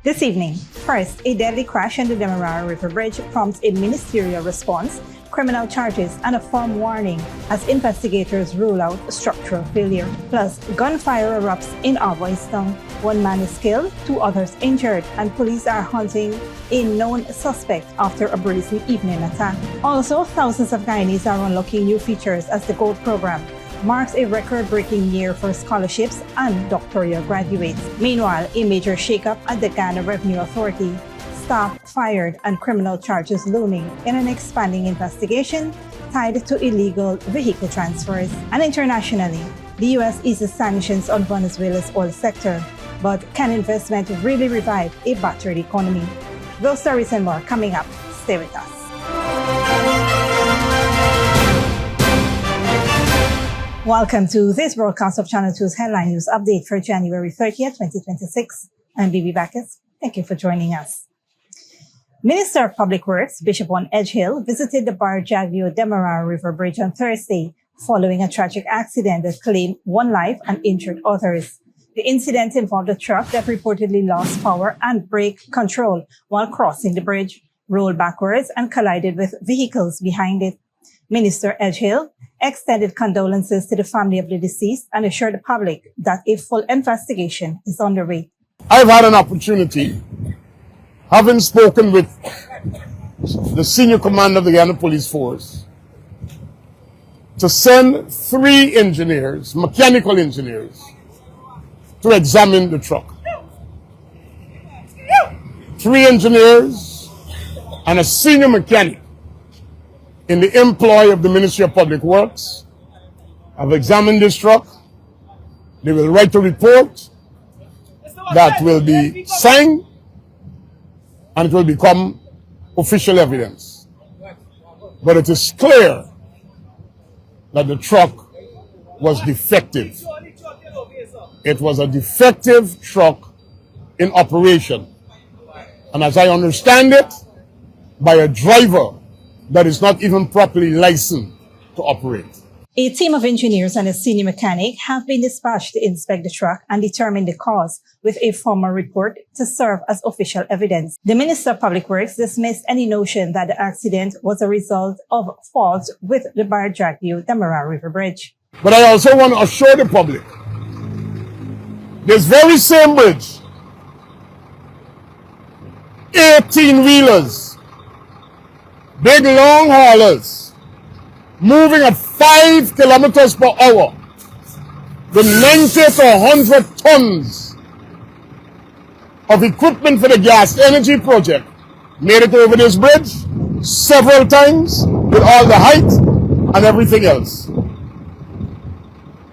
This evening, first, a deadly crash on the Demerara River Bridge prompts a ministerial response, criminal charges, and a firm warning as investigators rule out structural failure. Plus, gunfire erupts in Albouystown. One man is killed, two others injured, and police are hunting a known suspect after a brazen evening attack. Also, thousands of Guyanese are unlocking new features as the GOAT program marks a record-breaking year for scholarships and doctoral graduates. Meanwhile, a major shakeup at the Guyana Revenue Authority, staff fired and criminal charges looming in an expanding investigation tied to illegal vehicle transfers. And internationally, the U.S. eases sanctions on Venezuela's oil sector, but can investment really revive a battered economy? Those stories and more coming up. Stay with us. Welcome to this broadcast of Channel 2's Headline News Update for January 30th, 2026. I'm Bibi Backus. Thank you for joining us. Minister of Public Works, Bishop One Edgehill, visited the Demerara River Bridge on Thursday following a tragic accident that claimed one life and injured others. The incident involved a truck that reportedly lost power and brake control while crossing the bridge, rolled backwards, and collided with vehicles behind it. Minister Edgehill extended condolences to the family of the deceased and assured the public that a full investigation is underway. I've had an opportunity, having spoken with the senior commander of the Guyana Police Force, to send 3 engineers, mechanical engineers, to examine the truck. 3 engineers and a senior mechanic in the employ of the Ministry of Public Works have examined this truck. They will write a report that will be signed and it will become official evidence. But it is clear that the truck was defective. It was a defective truck in operation. And as I understand it, by a driver that is not even properly licensed to operate. A team of engineers and a senior mechanic have been dispatched to inspect the truck and determine the cause with a formal report to serve as official evidence. The Minister of Public Works dismissed any notion that the accident was a result of faults with the Demerara River Bridge. But I also want to assure the public, this very same bridge, 18-wheelers, big long haulers, moving at 5 kilometers per hour, with 90 to 100 tons of equipment for the gas energy project, made it over this bridge several times with all the height and everything else.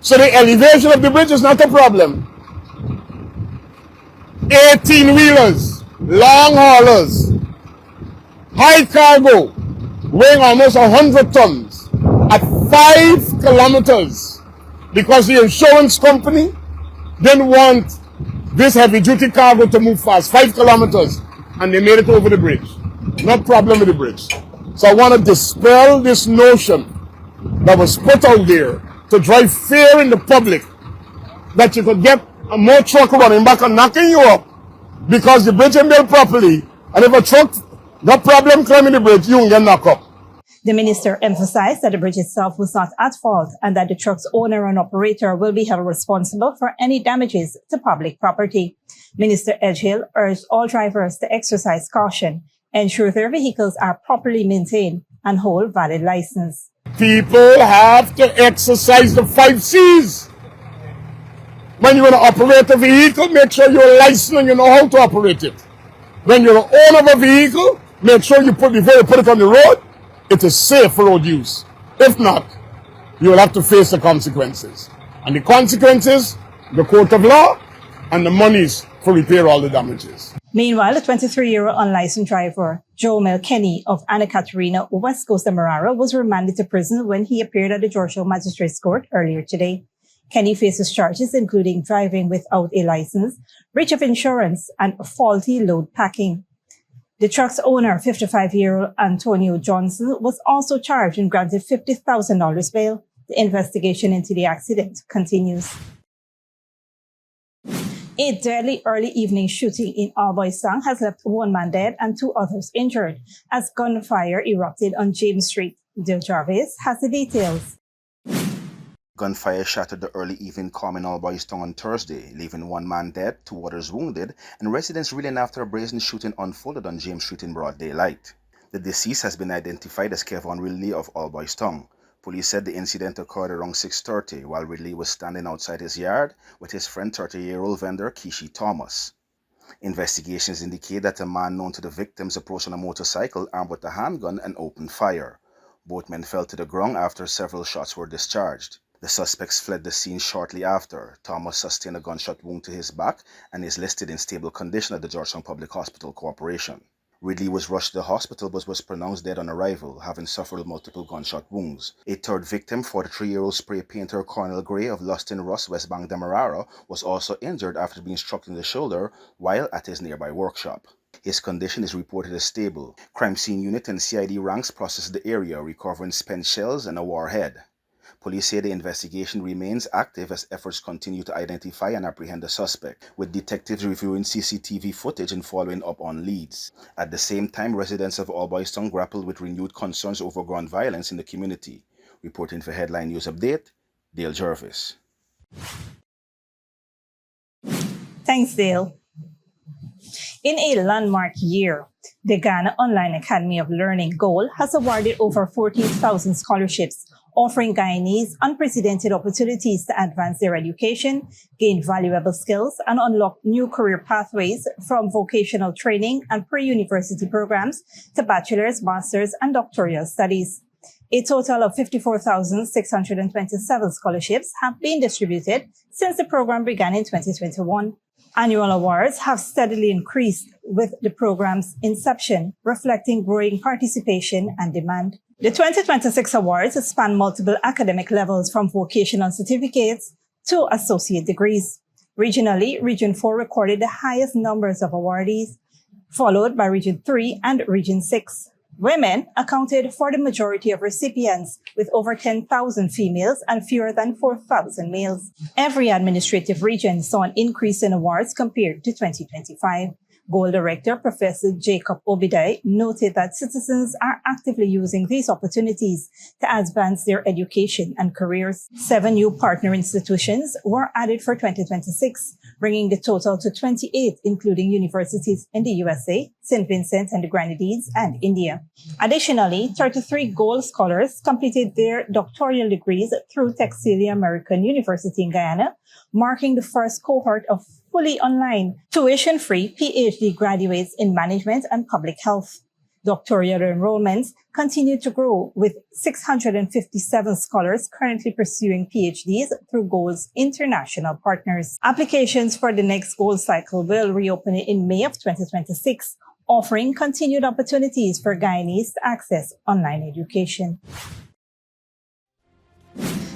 So the elevation of the bridge is not a problem. 18-wheelers, long haulers, high cargo, weighing almost 100 tons at 5 kilometers because the insurance company didn't want this heavy-duty cargo to move fast, 5 kilometers, and they made it over the bridge. No problem with the bridge. So I want to dispel this notion that was put out there to drive fear in the public that you could get a more truck running back and knocking you up because the bridge ain't built properly, and if a truck got problem climbing the bridge, you can get knocked up. The minister emphasized that the bridge itself was not at fault and that the truck's owner and operator will be held responsible for any damages to public property. Minister Edgehill urged all drivers to exercise caution, ensure their vehicles are properly maintained, and hold valid license. People have to exercise the 5 C's. When you're going to operate a vehicle, make sure you're licensed and you know how to operate it. When you're the owner of a vehicle, make sure you put it on the road. It is safe for road use. If not, you will have to face the consequences. And the consequences, the court of law, and the monies for repair all the damages. Meanwhile, the 23-year-old unlicensed driver, Joe Kenny of Anna Catarina, West Coast Demerara, was remanded to prison when he appeared at the Georgia Magistrates Court earlier today. Kenny faces charges including driving without a license, breach of insurance, and faulty load packing. The truck's owner, 55-year-old Antonio Johnson, was also charged and granted $50,000 bail. The investigation into the accident continues. A deadly early evening shooting in Albouystown has left one man dead and two others injured as gunfire erupted on James Street. Dale Jarvis has the details. Gunfire shattered the early evening calm in Albouystown on Thursday, leaving one man dead, two others wounded, and residents reeling after a brazen shooting unfolded on James Street in broad daylight. The deceased has been identified as Kevon Ridley of Albouystown. Police said the incident occurred around 6:30 while Ridley was standing outside his yard with his friend 30-year-old vendor Kishi Thomas. Investigations indicate that a man known to the victims approached on a motorcycle armed with a handgun and opened fire. Both men fell to the ground after several shots were discharged. The suspects fled the scene shortly after. Thomas sustained a gunshot wound to his back and is listed in stable condition at the Georgetown Public Hospital Corporation. Ridley was rushed to the hospital but was pronounced dead on arrival, having suffered multiple gunshot wounds. A third victim, 43-year-old spray painter Cornel Gray of Lustin Ross, West Bank, Demerara, was also injured after being struck in the shoulder while at his nearby workshop. His condition is reported as stable. Crime scene unit and CID ranks processed the area, recovering spent shells and a warhead. Police say the investigation remains active as efforts continue to identify and apprehend the suspect, with detectives reviewing CCTV footage and following up on leads. At the same time, residents of Albouystown grapple with renewed concerns over gun violence in the community. Reporting for Headline News Update, Dale Jarvis. Thanks, Dale. In a landmark year, the Ghana Online Academy of Learning GOAL has awarded over 14,000 scholarships, offering Guyanese unprecedented opportunities to advance their education, gain valuable skills, and unlock new career pathways from vocational training and pre-university programs to bachelor's, master's, and doctoral studies. A total of 54,627 scholarships have been distributed since the program began in 2021. Annual awards have steadily increased with the program's inception, reflecting growing participation and demand. The 2026 awards span multiple academic levels from vocational certificates to associate degrees. Regionally, Region 4 recorded the highest numbers of awardees, followed by Region 3 and Region 6. Women accounted for the majority of recipients, with over 10,000 females and fewer than 4,000 males. Every administrative region saw an increase in awards compared to 2025. GOAL Director Professor Jacob Obidai noted that citizens are actively using these opportunities to advance their education and careers. 7 new partner institutions were added for 2026, bringing the total to 28, including universities in the USA, St. Vincent and the Grenadines, and India. Additionally, 33 GOAL scholars completed their doctoral degrees through Textilia American University in Guyana, marking the first cohort of fully online, tuition-free PhD graduates in management and public health. Doctoral enrollments continue to grow, with 657 scholars currently pursuing PhDs through GOAL's international partners. Applications for the next GOAL cycle will reopen in May of 2026, offering continued opportunities for Guyanese to access online education.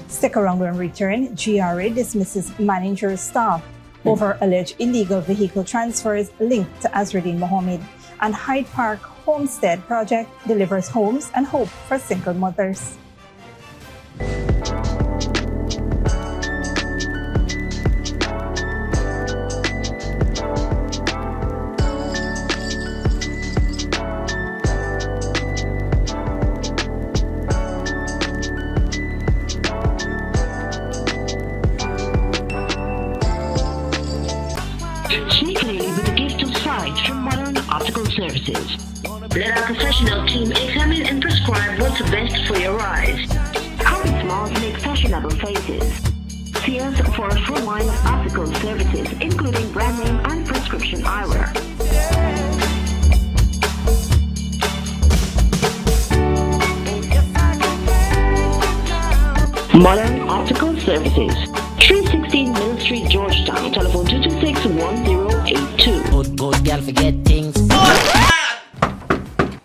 Stick around when return. GRA dismisses manager's staff over alleged illegal vehicle transfers linked to Azruddin Mohammed, and Hyde Park Homestead Project delivers homes and hope for single mothers. Services. Let our professional team examine and prescribe what's best for your eyes. Common smiles make fashionable faces. See us for a full line of optical services, including brand name and prescription eyewear. Modern Optical Services. 316 Mill Street, Georgetown. Telephone 226-1082. Good girl forget things.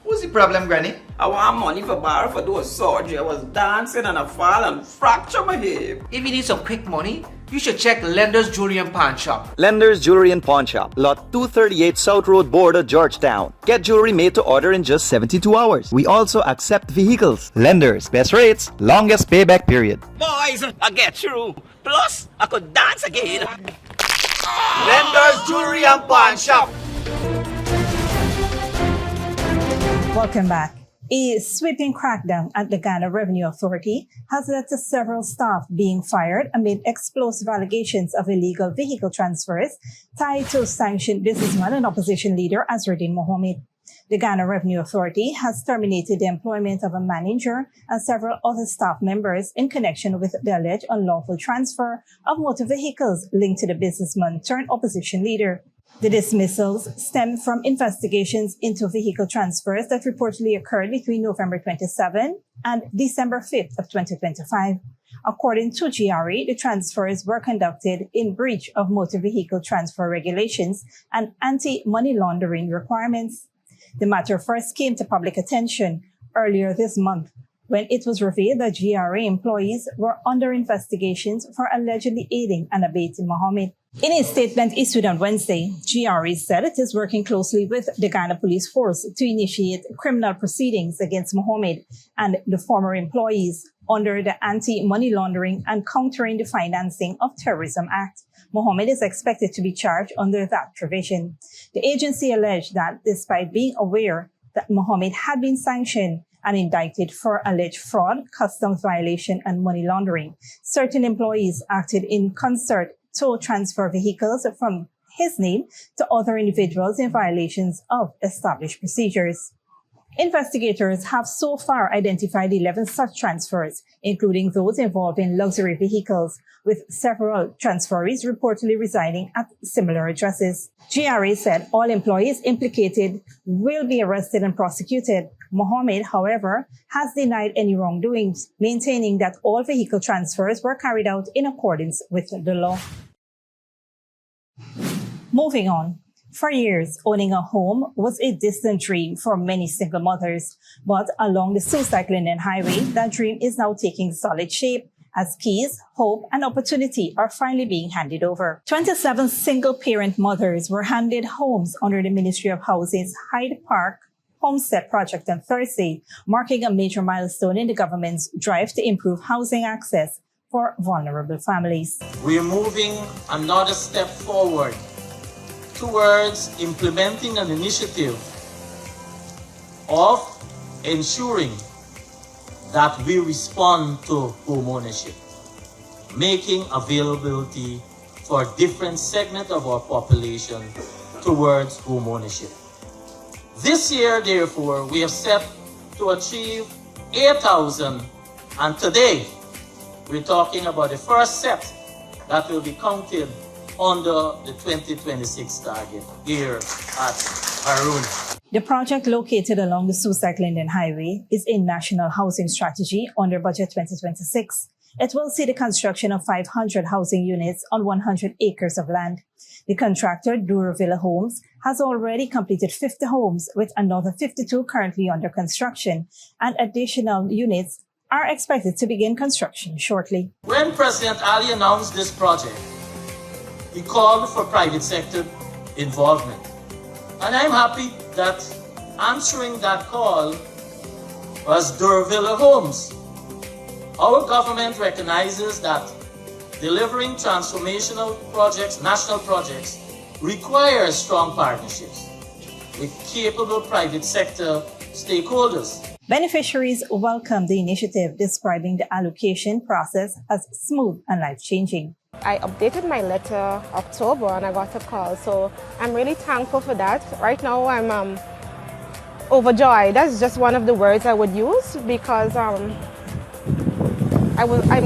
What's the problem, Granny? I want money for borrow for doing surgery. I was dancing and I fall and fracture my hip. If you need some quick money, you should check Lender's Jewelry and Pawn Shop. Lender's Jewelry and Pawn Shop, Lot 238 South Road, Border, Georgetown. Get jewelry made to order in just 72 hours. We also accept vehicles. Lender's, best rates, longest payback period. Boys, I get through. Plus, I could dance again. Lenders Jewelry and Pawn Shop. Welcome back. A sweeping crackdown at the Guyana Revenue Authority has led to several staff being fired amid explosive allegations of illegal vehicle transfers tied to sanctioned businessman and opposition leader Azruddin Mohammed. The Guyana Revenue Authority has terminated the employment of a manager and several other staff members in connection with the alleged unlawful transfer of motor vehicles linked to the businessman turned opposition leader. The dismissals stem from investigations into vehicle transfers that reportedly occurred between November 27 and December 5th of 2025. According to GRA, the transfers were conducted in breach of motor vehicle transfer regulations and anti-money laundering requirements. The matter first came to public attention earlier this month when it was revealed that GRA employees were under investigations for allegedly aiding and abetting Mohammed. In a statement issued on Wednesday, GRA said it is working closely with the Guyana Police Force to initiate criminal proceedings against Mohammed and the former employees under the Anti-Money Laundering and Countering the Financing of Terrorism Act. Mohammed is expected to be charged under that provision. The agency alleged that despite being aware that Mohammed had been sanctioned and indicted for alleged fraud, customs violation, and money laundering, certain employees acted in concert to transfer vehicles from his name to other individuals in violations of established procedures. Investigators have so far identified 11 such transfers, including those involving luxury vehicles, with several transferees reportedly residing at similar addresses. GRA said all employees implicated will be arrested and prosecuted. Mohammed, however, has denied any wrongdoings, maintaining that all vehicle transfers were carried out in accordance with the law. Moving on. For years, owning a home was a distant dream for many single mothers. But along the Suicide Highway, that dream is now taking solid shape as keys, hope, and opportunity are finally being handed over. 27 single-parent mothers were handed homes under the Ministry of Housing's Hyde Park Homestead project on Thursday, marking a major milestone in the government's drive to improve housing access for vulnerable families. We are moving another step forward towards implementing an initiative of ensuring that we respond to home ownership, making availability for different segments of our population towards home ownership. This year, therefore, we have set to achieve 8,000, and today we're talking about the first set that will be counted under the 2026 target here at Harun. The project, located along the Suicide Highway, is a national housing strategy under Budget 2026. It will see the construction of 500 housing units on 100 acres of land. The contractor, Duravilla Homes, has already completed 50 homes, with another 52 currently under construction, and additional units are expected to begin construction shortly. When President Ali announced this project, he called for private sector involvement. And I'm happy that answering that call was Duravilla Homes. Our government recognizes that delivering transformational projects, national projects, requires strong partnerships with capable private sector stakeholders. Beneficiaries welcomed the initiative, describing the allocation process as smooth and life-changing. I updated my letter October and I got a call, so I'm really thankful for that. Right now I'm overjoyed. That's just one of the words I would use, because I'm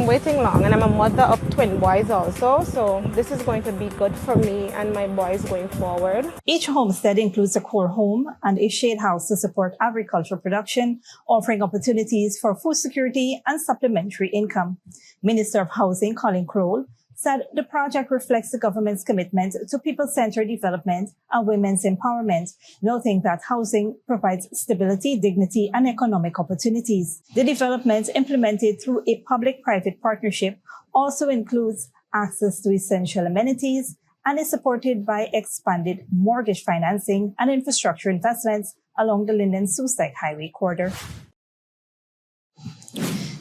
waiting long, and I'm a mother of twin boys also, so this is going to be good for me and my boys going forward. Each homestead includes a core home and a shade house to support agricultural production, offering opportunities for food security and supplementary income. Minister of Housing Colin Crowell said the project reflects the government's commitment to people-centered development and women's empowerment, noting that housing provides stability, dignity, and economic opportunities. The development, implemented through a public-private partnership, also includes access to essential amenities and is supported by expanded mortgage financing and infrastructure investments along the Linden-Suicide Highway corridor.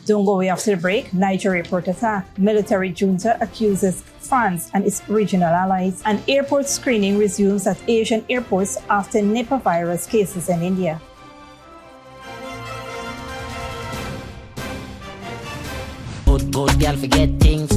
Don't go away after the break. Niger airport attack. Military junta accuses France and its regional allies. And airport screening resumes at Asian airports after Nipah virus cases in India. Good girl forget things.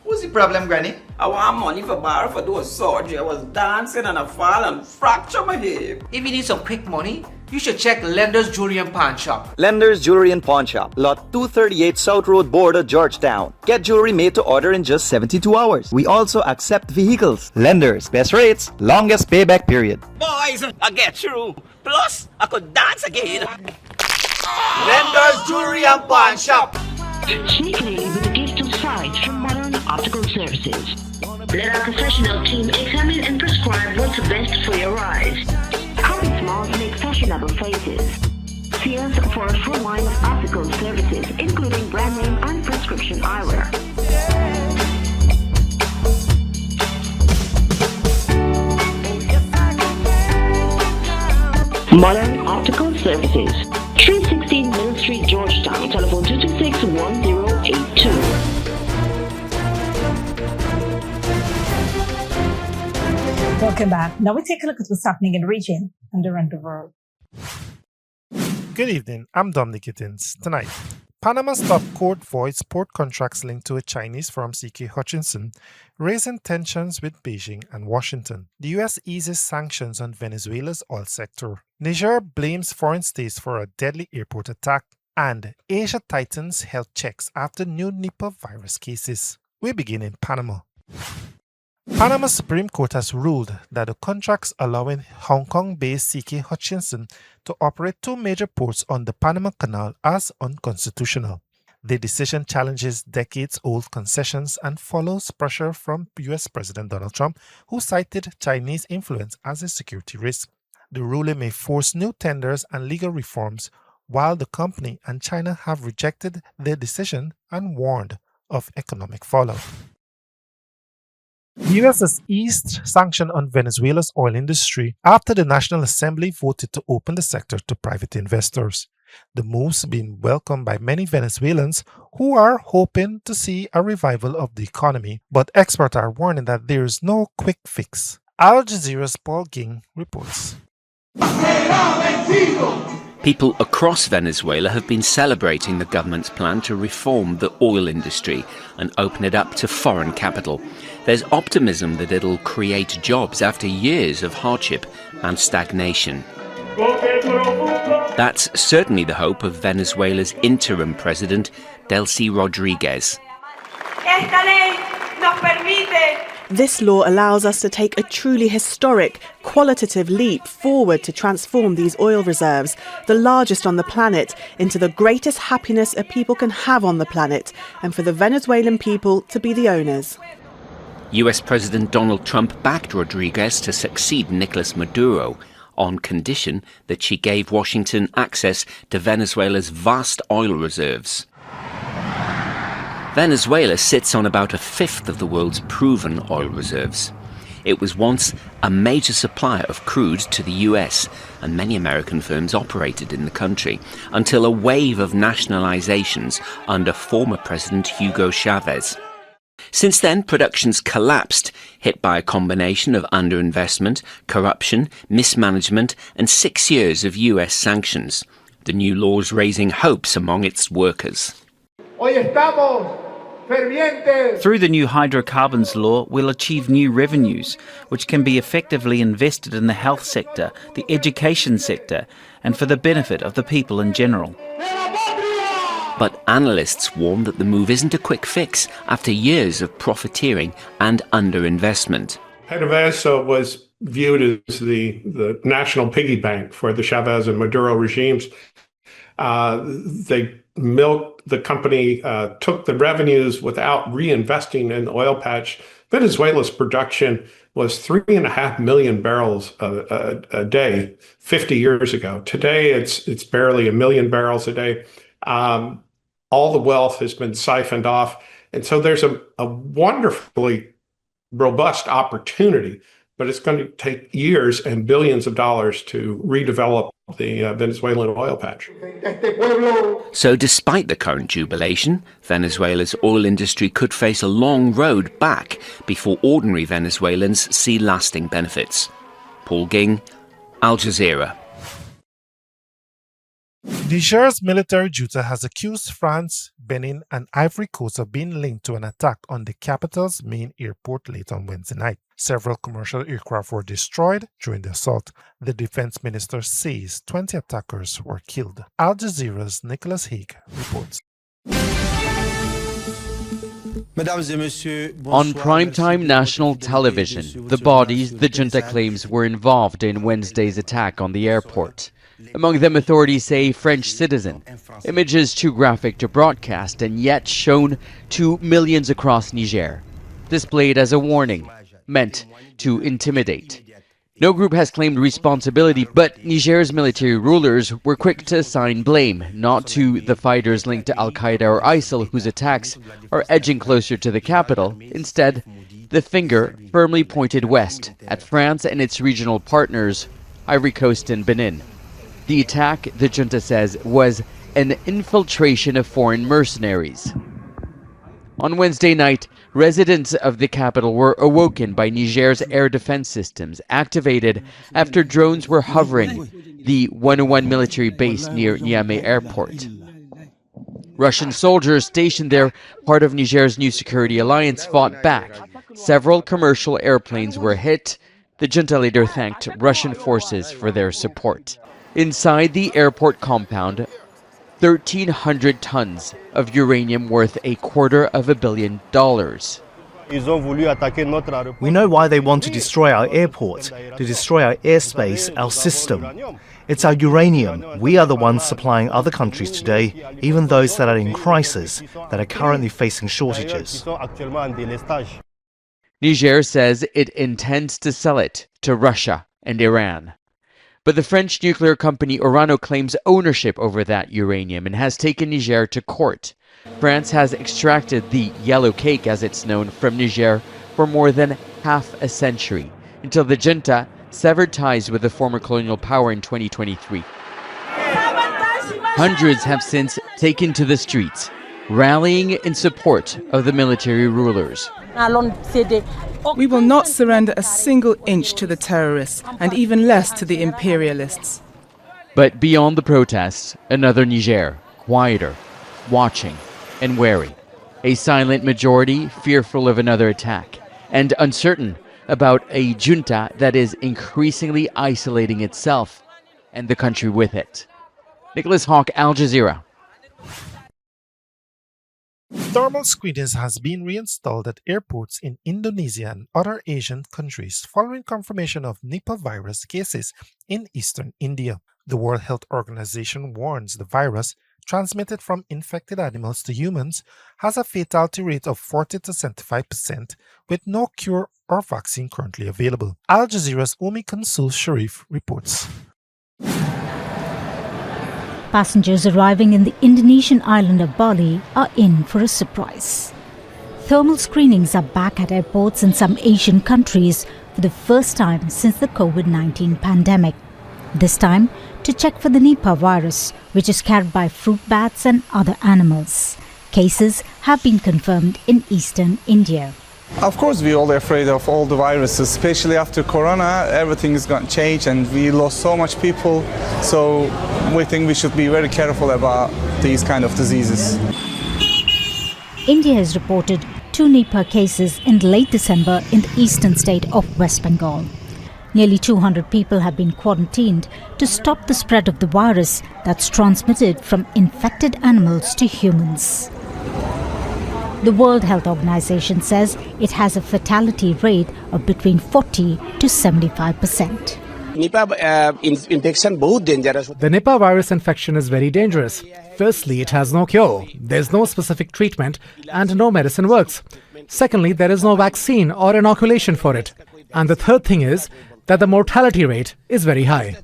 What's the problem, Granny? I want money for borrow for do a surgery. I was dancing and I fall and fracture my hip. If you need some quick money, you should check Lender's Jewelry and Pawn Shop. Lender's Jewelry and Pawn Shop, lot 238 South Road Border, Georgetown. Get jewelry made to order in just 72 hours. We also accept vehicles. Lender's, best rates, longest payback period. Boys, I get through. Plus, I could dance again. Lender's Jewelry and Pawn Shop. Sneak clearly with a gift of sight from Modern Optical Services. Let our professional team examine and prescribe what's best for your eyes. Current smiles make fashionable faces. See us for a full line of optical services, including brand name and prescription eyewear. Modern Optical Services, 316 Mill Street, Georgetown. Telephone 226-1082. Welcome back. Now we take a look at what's happening in the region and around the world. Good evening, I'm Dominic Gittins. Tonight, Panama's top court voids port contracts linked to a Chinese firm CK Hutchinson, raising tensions with Beijing and Washington. The US eases sanctions on Venezuela's oil sector. Niger blames foreign states for a deadly airport attack. And Asia tightens health checks after new Nipah virus cases. We begin in Panama. Panama's Supreme Court has ruled that the contracts allowing Hong Kong-based CK Hutchinson to operate two major ports on the Panama Canal as unconstitutional. The decision challenges decades-old concessions and follows pressure from US President Donald Trump, who cited Chinese influence as a security risk. The ruling may force new tenders and legal reforms, while the company and China have rejected their decision and warned of economic fallout. The US has eased sanctions on Venezuela's oil industry after the National Assembly voted to open the sector to private investors. The move's been welcomed by many Venezuelans who are hoping to see a revival of the economy, but experts are warning that there is no quick fix. Al Jazeera's Paul Ging reports. People across Venezuela have been celebrating the government's plan to reform the oil industry and open it up to foreign capital. There's optimism that it'll create jobs after years of hardship and stagnation. That's certainly the hope of Venezuela's interim president, Delcy Rodriguez. This law allows us to take a truly historic, qualitative leap forward to transform these oil reserves, the largest on the planet, into the greatest happiness a people can have on the planet, and for the Venezuelan people to be the owners. US President Donald Trump backed Rodriguez to succeed Nicolas Maduro on condition that she gave Washington access to Venezuela's vast oil reserves. Venezuela sits on about a fifth of the world's proven oil reserves. It was once a major supplier of crude to the US, and many American firms operated in the country until a wave of nationalizations under former President Hugo Chavez. Since then, production's collapsed, hit by a combination of underinvestment, corruption, mismanagement, and 6 years of US sanctions. The new laws raising hopes among its workers. Through the new hydrocarbons law, we'll achieve new revenues, which can be effectively invested in the health sector, the education sector, and for the benefit of the people in general. But analysts warn that the move isn't a quick fix after years of profiteering and underinvestment. PDVSA was viewed as the national piggy bank for the Chavez and Maduro regimes. They milked the company, took the revenues without reinvesting in the oil patch. Venezuela's production was 3.5 million barrels a day 50 years ago. Today, it's barely 1 million barrels a day. All the wealth has been siphoned off. And so there's a wonderfully robust opportunity but it's going to take years and billions of dollars to redevelop the Venezuelan oil patch. So despite the current jubilation, Venezuela's oil industry could face a long road back before ordinary Venezuelans see lasting benefits. Paul Ging, Al Jazeera. Niger's military junta has accused France, Benin, and Ivory Coast of being linked to an attack on the capital's main airport late on Wednesday night. Several commercial aircraft were destroyed during the assault. The defense minister says 20 attackers were killed. Al Jazeera's Nicholas Haig reports. On primetime national television, the bodies the junta claims were involved in Wednesday's attack on the airport. Among them, authorities say French citizen. Images too graphic to broadcast and yet shown to millions across Niger. Displayed as a warning, meant to intimidate. No group has claimed responsibility, but Niger's military rulers were quick to assign blame, not to the fighters linked to Al-Qaeda or ISIL, whose attacks are edging closer to the capital. Instead, the finger firmly pointed west at France and its regional partners, Ivory Coast and Benin. The attack, the junta says, was an infiltration of foreign mercenaries. On Wednesday night, residents of the capital were awoken by Niger's air defense systems, activated after drones were hovering the 101 military base near Niamey Airport. Russian soldiers stationed there, part of Niger's new security alliance, fought back. Several commercial airplanes were hit. The junta leader thanked Russian forces for their support. Inside the airport compound, 1,300 tons of uranium worth $250 million. We know why they want to destroy our airport, to destroy our airspace, our system. It's our uranium. We are the ones supplying other countries today, even those that are in crisis, that are currently facing shortages. Niger says it intends to sell it to Russia and Iran. But the French nuclear company Orano claims ownership over that uranium and has taken Niger to court. France has extracted the yellow cake, as it's known, from Niger for more than half a century, until the junta severed ties with the former colonial power in 2023. Hundreds have since taken to the streets, rallying in support of the military rulers. We will not surrender a single inch to the terrorists, and even less to the imperialists. But beyond the protests, another Niger, quieter, watching and wary. A silent majority fearful of another attack, and uncertain about a junta that is increasingly isolating itself and the country with it. Nicholas Hawk, Al Jazeera. Thermal screenings has been reinstalled at airports in Indonesia and other Asian countries following confirmation of Nipah virus cases in eastern India. The World Health Organization warns the virus, transmitted from infected animals to humans, has a fatality rate of 40 to 75%, with no cure or vaccine currently available. Al Jazeera's Umi Consul Sharif reports. Passengers arriving in the Indonesian island of Bali are in for a surprise. Thermal screenings are back at airports in some Asian countries for the first time since the COVID-19 pandemic. This time to check for the Nipah virus, which is carried by fruit bats and other animals. Cases have been confirmed in eastern India. Of course, we're all afraid of all the viruses, especially after Corona. Everything is going to change and we lost so much people. So we think we should be very careful about these kind of diseases. India has reported 2 Nipah cases in late December in the eastern state of West Bengal. Nearly 200 people have been quarantined to stop the spread of the virus that's transmitted from infected animals to humans. The World Health Organization says it has a fatality rate of between 40 to 75%. The Nipah virus infection is very dangerous. Firstly, it has no cure. There's no specific treatment and no medicine works. Secondly, there is no vaccine or inoculation for it. And the third thing is that the mortality rate is very high.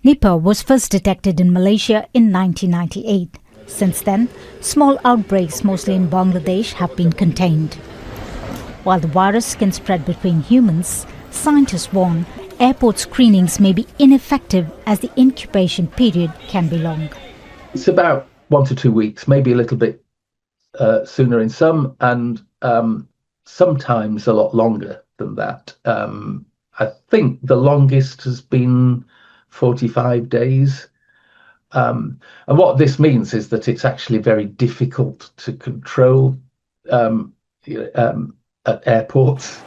Nipah was first detected in Malaysia in 1998. Since then, small outbreaks, mostly in Bangladesh, have been contained. While the virus can spread between humans, scientists warn airport screenings may be ineffective as the incubation period can be long. It's about 1 to 2 weeks, maybe a little bit sooner in some, and sometimes a lot longer than that. I think the longest has been 45 days. And what this means is that it's actually very difficult to control at airports.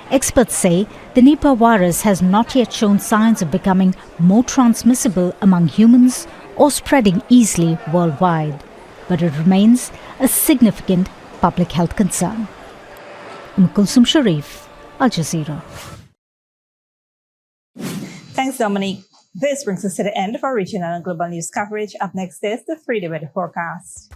Experts say the Nipah virus has not yet shown signs of becoming more transmissible among humans or spreading easily worldwide, but it remains a significant public health concern. Kulsum Sharif, Al Jazeera. Thanks, Dominique. This brings us to the end of our regional and global news coverage. Up next is the 3-day weather forecast.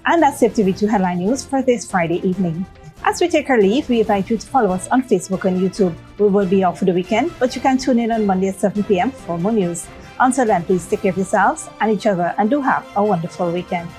And that's it, TV2 Headline News for this Friday evening. As we take our leave, we invite you to follow us on Facebook and YouTube. We will be off for the weekend, but you can tune in on Monday at 7 p.m. for more news. Until then, please take care of yourselves and each other and do have a wonderful weekend.